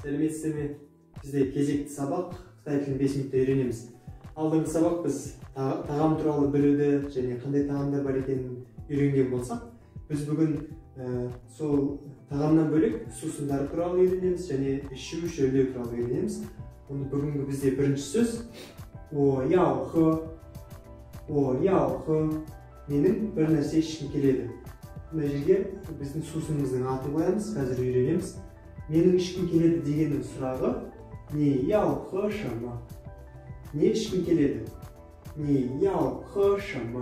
Сәлеметсіздер ме? Бізде кезекті сабақ Қытай тілін 5 минутта үйренеміз. Алдыңғы сабақ біз тағам туралы білуді және қандай тағамдар бар екенін үйренген болсақ, біз бүгін сол тағамнан бөлек сусындар туралы үйренеміз және ішу, шөлдеу туралы үйренеміз. Бүгінгі бізде бірінші сөз «О яо хе». Менің бір нәрсе ішкім келеді. Мына жерге біздің сусынымыздың атын қоямыз, қазір үйренеміз. Менің ішкім келеді дегеннің сұрағы «Не яо хе шама?» Не ішкім келеді? Не яо хе шама?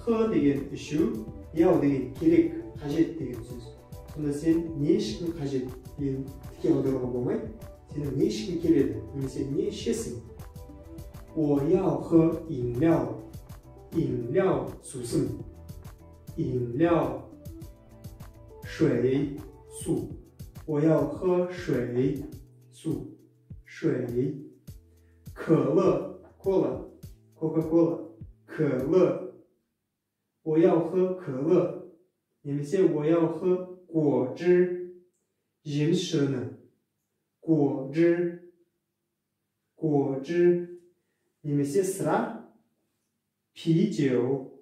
Хе деген ішу, яо деген керек, қажет деген сөз. Сонда сен не ішкім қажет деген тіке аударуға болмайды. Сенің не ішкім келеді, немесе не ішесің? О яо хе инляо. Инляо сусын. Инляо шуэй су. 我要喝水 су 水 可乐 cola Coca-Cola 可乐 我要喝可乐 немесе 我要喝果汁 饮水呢 果汁 果汁 немесе сыра 啤酒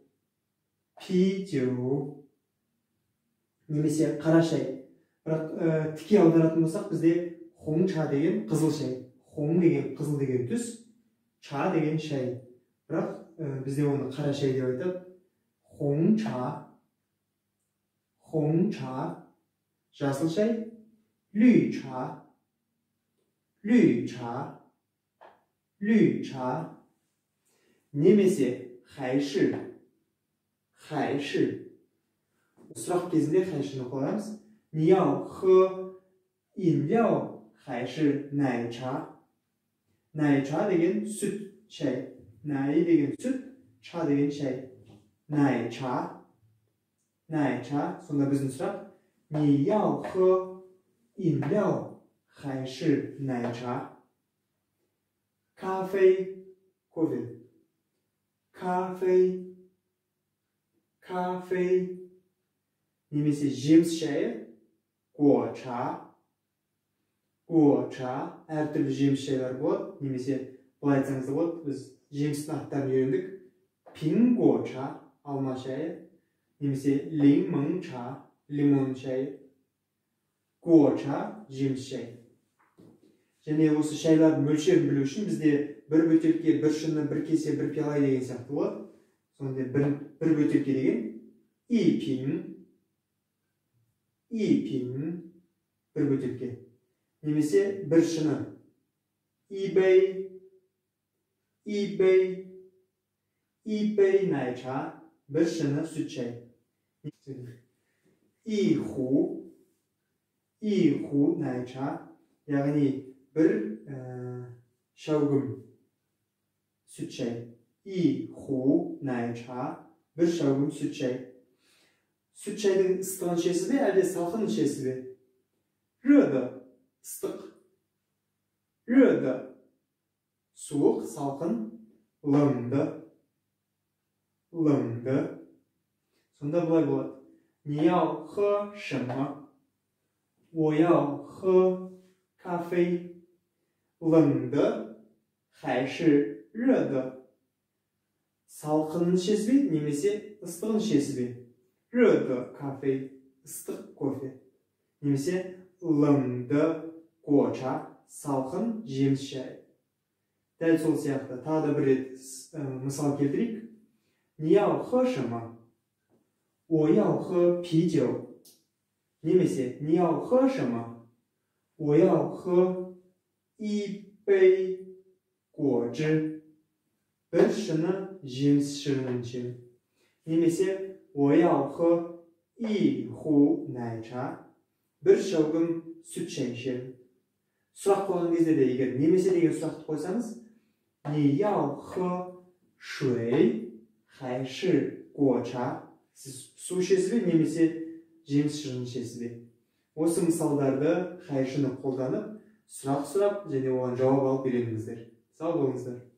啤酒 немесе қара шай. Бірақ тіке аударатын болсақ, бізде хоң ча деген қызыл шай. Хоң деген қызыл деген түс, ча деген шай. Бірақ бізде оны қара шай деп айтады. Хоң ча, жасыл шай, лүй ча, немесе хайши. Сұрақ кезінде хайшыны қоямыз. 你要喝饮料还是奶茶? 奶茶деген сүт, шай. Най деген сүт, ча деген шай. 奶茶. Сонда біздің сұрақ 你要喝饮料还是奶茶? 咖啡, кофе. 咖啡. немесе жеміс шайы. 果茶 әртүрлі жеміс шайлар болады, немесе былай айтсаңыз да болады, біз жемістің аттарын үйрендік. Пинго ча, алма шайы, немесе лимон ча, лимон шайы. Го ча, жеміс шай. Және осы шайлардың мөлшерін білу үшін бізде бір бөтелке, бір шыны, бір кесе, бір пиала деген сияқты болады. Сонда бір бөтелке деген ипин, бір бөтелке. Немесе бір шыны. ипэй найча, бір шыны сүт шай. иху найча, яғни бір шаугым сүт шай. иху найча, бір шаугым сүт шай. Сүт шайдың ыстығын ішесіз бе, әлде салқын ішесіз бе? Рөді, ыстық. Рөді, суық, салқын. Лыңды. Сонда бұлай болады. 你要喝什么? 我要喝咖啡. 冷的还是热的? Салқынын ішесіз бе, немесе ыстығын ішесіз бе? 热的咖啡, ыстық кофе. Немесе 冷的果茶, салқын жеміс шай. Дәл сол сияқты. Тағы да бір рет мысал келтірейік. 你要喝什么? 我要喝啤酒. Немесе 你要喝什么? 我要喝一杯果汁. Bir шыны жеміс шырынын ішемін. Немесе 我要喝一壶奶茶. Bir шаугым сүт шай ішемін. Сұрақ қойған кезде де егер немесе деген сұрақты қойсаңыз, 你要喝水还是果茶? Сіз су ішесіз бе, немесе жеміс шырын ішесіз бе? Осы мысалдарды хайшыны қолданып, сұрақ сұрап, және оған жауап алып үйреніңіздер. Сау болыңыздар.